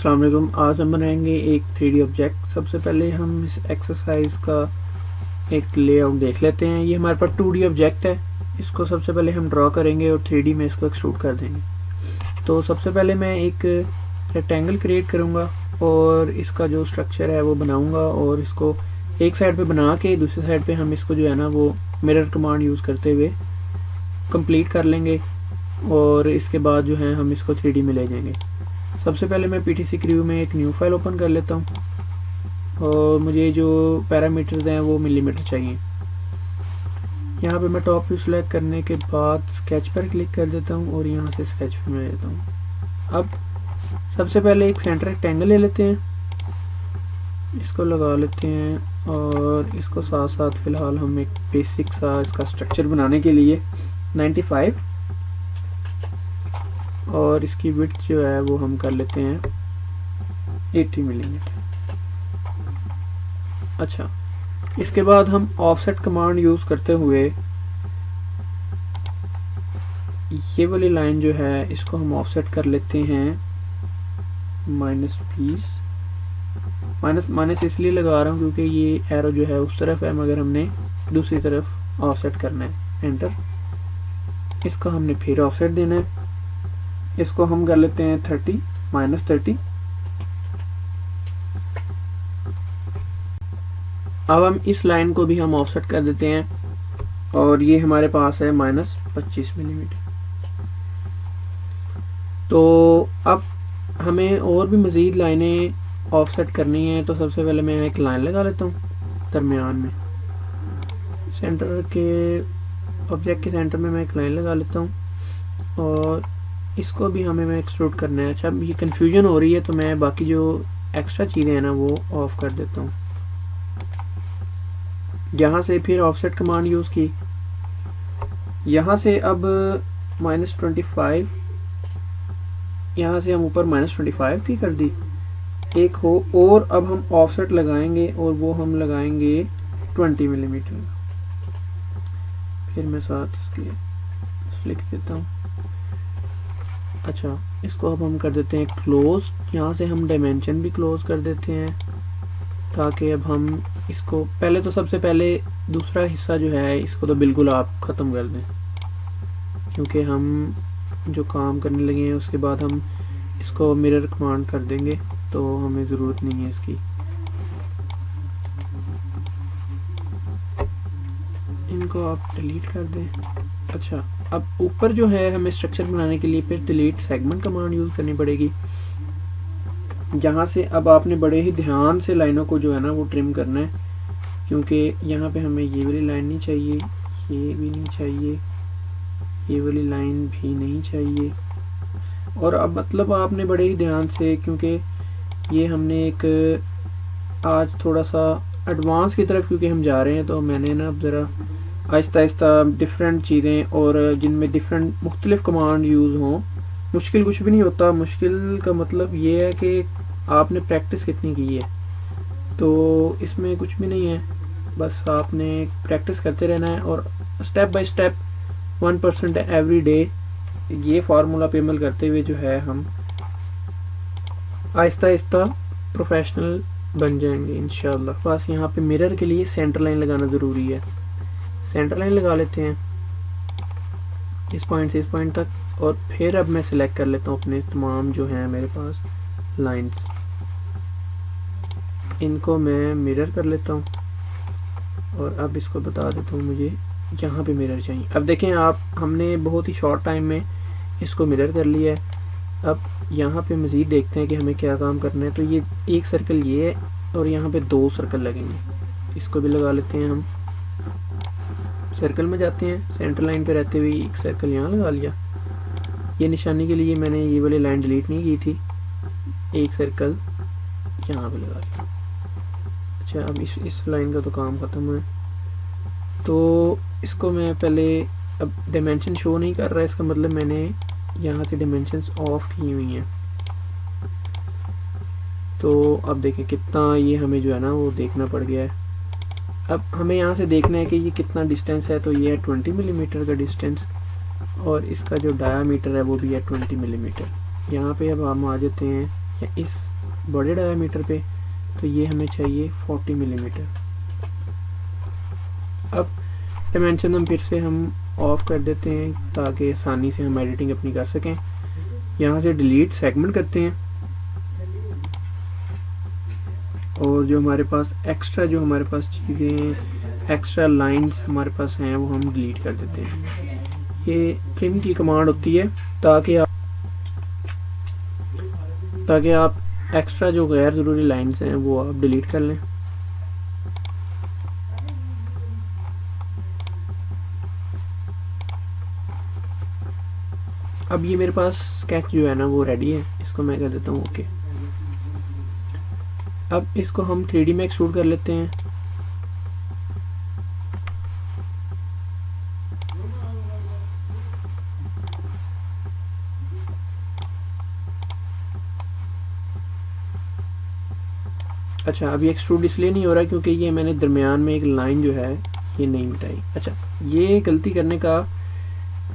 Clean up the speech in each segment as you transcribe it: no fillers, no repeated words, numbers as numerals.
अस्सलाम वालेकुम। आज हम बनाएंगे एक 3D ऑब्जेक्ट। सबसे पहले हम इस एक्सरसाइज का एक लेआउट देख लेते हैं। ये हमारे पास 2D ऑब्जेक्ट है, इसको सबसे पहले हम ड्रॉ करेंगे और 3D में इसको एक्सट्रूड कर देंगे। तो सबसे पहले मैं एक रेक्टेंगल क्रिएट करूँगा और इसका जो स्ट्रक्चर है वो बनाऊँगा और इसको एक साइड पे बना के दूसरी साइड पे हम इसको जो है ना वो मिरर कमांड यूज़ करते हुए कंप्लीट कर लेंगे और इसके बाद जो है हम इसको 3D में ले जाएंगे। सबसे पहले मैं PTC क्रू में एक न्यू फाइल ओपन कर लेता हूँ और मुझे जो पैरामीटर्स हैं वो मिलीमीटर चाहिए। यहाँ पे मैं टॉप व्यू सेलेक्ट करने के बाद स्केच पर क्लिक कर देता हूँ और यहाँ से स्केच पे ले लेता हूँ। अब सबसे पहले एक सेंटर रेक्टेंगल ले लेते हैं, इसको लगा लेते हैं और इसको साथ साथ फ़िलहाल हम एक बेसिक सा इसका स्ट्रक्चर बनाने के लिए 95 और इसकी विड्थ जो है वो हम कर लेते हैं 80 मिलीमीटर। अच्छा, इसके बाद हम ऑफसेट कमांड यूज़ करते हुए ये वाली लाइन जो है इसको हम ऑफसेट कर लेते हैं -20। माइनस इसलिए लगा रहा हूँ क्योंकि ये एरो जो है उस तरफ है मगर हमने दूसरी तरफ ऑफसेट करना है। एंटर, इसको हमने फिर ऑफसेट देना है, इसको हम कर लेते हैं 30 -30। अब हम इस लाइन को भी हम ऑफसेट कर देते हैं और ये हमारे पास है -25 मिलीमीटर। तो अब हमें और भी मज़ीद लाइनें ऑफसेट करनी है, तो सबसे पहले मैं एक लाइन लगा लेता हूँ दरमियान में। सेंटर के ऑब्जेक्ट के सेंटर में मैं एक लाइन लगा लेता हूँ और इसको भी हमें मैं एक्सट्रूड करना है। अच्छा, अब ये कन्फ्यूजन हो रही है तो मैं बाकी जो एक्स्ट्रा चीज़ें हैं ना वो ऑफ कर देता हूँ। यहाँ से फिर ऑफसेट कमांड यूज़ की, यहाँ से अब -25, यहाँ से हम ऊपर -25 की कर दी एक हो, और अब हम ऑफसेट लगाएंगे और वो हम लगाएंगे 20 मिलीमीटर। फिर मैं साथ इसके लिख देता हूँ। अच्छा, इसको अब हम कर देते हैं क्लोज। यहाँ से हम डायमेंशन भी क्लोज कर देते हैं ताकि अब हम इसको पहले तो सबसे पहले दूसरा हिस्सा जो है इसको तो बिल्कुल आप ख़त्म कर दें, क्योंकि हम जो काम करने लगे हैं उसके बाद हम इसको मिरर कमांड कर देंगे तो हमें ज़रूरत नहीं है इसकी। इनको आप डिलीट कर दें। अच्छा, अब ऊपर जो है हमें स्ट्रक्चर बनाने के लिए फिर डिलीट सेगमेंट कमांड यूज़ करनी पड़ेगी। यहाँ से अब आपने बड़े ही ध्यान से लाइनों को जो है ना वो ट्रिम करना है, क्योंकि यहाँ पे हमें ये वाली लाइन नहीं चाहिए, ये भी नहीं चाहिए, ये वाली लाइन भी नहीं चाहिए। और अब मतलब आपने बड़े ही ध्यान से, क्योंकि ये हमने एक आज थोड़ा सा एडवांस की तरफ क्योंकि हम जा रहे हैं, तो मैंने ना अब ज़रा आहिस्ता आहिस्ता डिफरेंट चीज़ें और जिनमें डिफरेंट मुख्तलिफ कमांड यूज़ हों। मुश्किल कुछ भी नहीं होता, मुश्किल का मतलब ये है कि आपने प्रैक्टिस कितनी की है, तो इसमें कुछ भी नहीं है, बस आपने प्रैक्टिस करते रहना है और step by step 1% every day ये फार्मूला पे अमल करते हुए जो है हम आहिस्ता आहिस्ता प्रोफेशनल बन जाएंगे इंशाल्लाह। बस यहाँ पे मिरर के लिए सेंटर लाइन लगाना ज़रूरी है। सेंटर लाइन लगा लेते हैं इस पॉइंट से इस पॉइंट तक, और फिर अब मैं सिलेक्ट कर लेता हूँ अपने तमाम जो हैं मेरे पास लाइंस, इनको मैं मिरर कर लेता हूँ और अब इसको बता देता हूँ मुझे यहाँ पे मिरर चाहिए। अब देखें आप, हमने बहुत ही शॉर्ट टाइम में इसको मिरर कर लिया है। अब यहाँ पे मज़ीद देखते हैं कि हमें क्या काम करना है। तो ये एक सर्कल ये है और यहाँ पे 2 सर्कल लगेंगे, इसको भी लगा लेते हैं। हम सर्कल में जाते हैं, सेंटर लाइन पे रहते हुए एक सर्कल यहाँ लगा लिया। ये निशानी के लिए मैंने ये वाली लाइन डिलीट नहीं की थी, एक सर्कल यहाँ पे लगा लिया। अच्छा, अब इस लाइन का तो काम ख़त्म है, तो इसको मैं पहले, अब डायमेंशन शो नहीं कर रहा है, इसका मतलब मैंने यहाँ से डायमेंशंस ऑफ की हुई हैं। तो अब देखें कितना ये हमें जो है ना वो देखना पड़ गया है। अब हमें यहाँ से देखना है कि ये कितना डिस्टेंस है, तो ये है 20 मिलीमीटर का डिस्टेंस और इसका जो डायामीटर है वो भी है 20 मिलीमीटर। यहाँ पे अब हम आ जाते हैं इस बड़े डायमीटर पे, तो ये हमें चाहिए 40 मिलीमीटर। अब डायमेंशन हम फिर से हम ऑफ कर देते हैं ताकि आसानी से हम एडिटिंग अपनी कर सकें। यहाँ से डिलीट सेगमेंट करते हैं और जो हमारे पास एक्स्ट्रा चीज़ें एक्स्ट्रा लाइंस हमारे पास हैं वो हम डिलीट कर देते हैं। ये ट्रिम की कमांड होती है ताकि आप एक्स्ट्रा जो गैर ज़रूरी लाइंस हैं वो आप डिलीट कर लें। अब ये मेरे पास स्केच जो है ना वो रेडी है, इसको मैं कर देता हूँ ओके। अब इसको हम 3D में एक्सट्रूड कर लेते हैं। अच्छा, अभी एक्सट्रूड इसलिए नहीं हो रहा क्योंकि ये मैंने दरमियान में एक लाइन जो है ये नहीं मिटाई। अच्छा, ये गलती करने का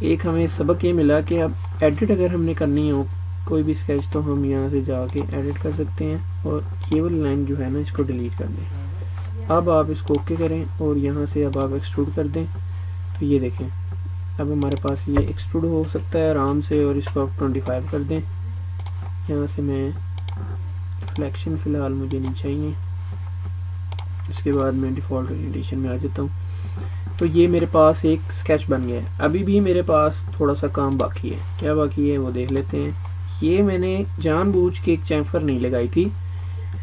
एक हमें सबक ये मिला कि अब एडिट अगर हमने करनी हो कोई भी स्केच तो हम यहाँ से जाके एडिट कर सकते हैं और ये वाली लाइन जो है ना इसको डिलीट कर दें। अब आप इसको ओके करें और यहाँ से अब आप एक्सट्रूड कर दें, तो ये देखें अब हमारे पास ये एक्सट्रूड हो सकता है आराम से। और इसको आप 25 कर दें। यहाँ से मैं रिफ्लेक्शन फ़िलहाल मुझे नहीं चाहिए, इसके बाद मैं डिफ़ॉल्ट ओरिएंटेशन में आ जाता हूँ। तो ये मेरे पास एक स्केच बन गया है। अभी भी मेरे पास थोड़ा सा काम बाकी है। क्या बाकी है वो देख लेते हैं। ये मैंने जानबूझ के एक चैम्फर नहीं लगाई थी।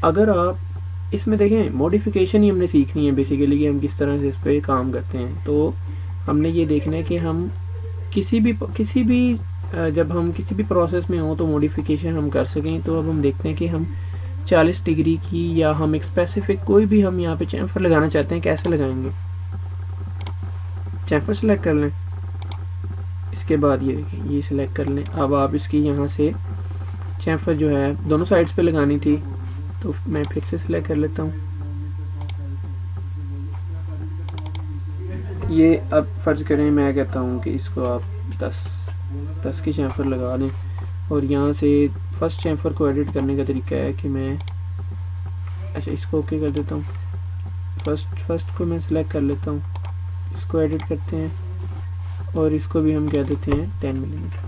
अगर आप इसमें देखें मॉडिफिकेशन ही हमने सीखनी है बेसिकली कि हम किस तरह से इस पर काम करते हैं। तो हमने ये देखना है कि हम किसी भी जब हम किसी भी प्रोसेस में हों तो मॉडिफिकेशन हम कर सकें। तो अब हम देखते हैं कि हम 40 डिग्री की या हम एक स्पेसिफिक कोई भी हम यहाँ पे चैम्फर लगाना चाहते हैं, कैसे लगाएंगे। चैम्फर सेलेक्ट कर लें, इसके बाद ये देखिए ये सिलेक्ट कर लें। अब आप इसकी यहाँ से चैम्फर जो है दोनों साइड्स पे लगानी थी, तो मैं फिर से सिलेक्ट कर लेता हूँ। ये अब फ़र्ज़ करें मैं कहता हूँ कि इसको आप 10 की चैम्फर लगा दें। और यहाँ से फर्स्ट चैम्फर को एडिट करने का तरीका है कि मैं अच्छा इसको ओके कर देता हूँ। फर्स्ट को मैं सिलेक्ट कर लेता हूँ, इसको एडिट करते हैं और इसको भी हम कह देते हैं 10 मिलीमीटर।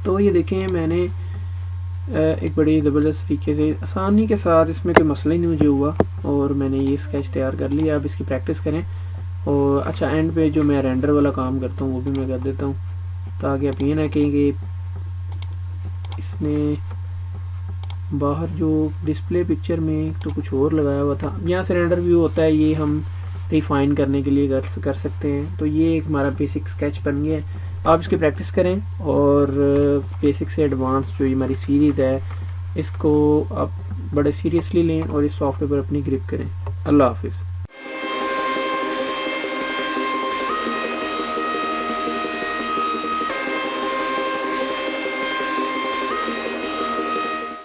तो ये देखें मैंने एक बड़ी ज़बरदस्त तरीके से आसानी के साथ, इसमें कोई मसला ही नहीं मुझे हुआ और मैंने ये स्केच तैयार कर लिया। अब इसकी प्रैक्टिस करें। और अच्छा एंड पे जो मैं रेंडर वाला काम करता हूँ वो भी मैं कर देता हूँ ताकि आप ये ना कहें कि इसने बाहर जो डिस्प्ले पिक्चर में तो कुछ और लगाया हुआ था। यहाँ से रेंडर व्यू होता है, ये हम रिफाइन करने के लिए कर सकते हैं। तो ये एक हमारा बेसिक स्केच बन गया है। आप इसकी प्रैक्टिस करें और बेसिक से एडवांस जो ये हमारी सीरीज़ है इसको आप बड़े सीरियसली लें और इस सॉफ्टवेयर पर अपनी ग्रिप करें। अल्लाह हाफिज़।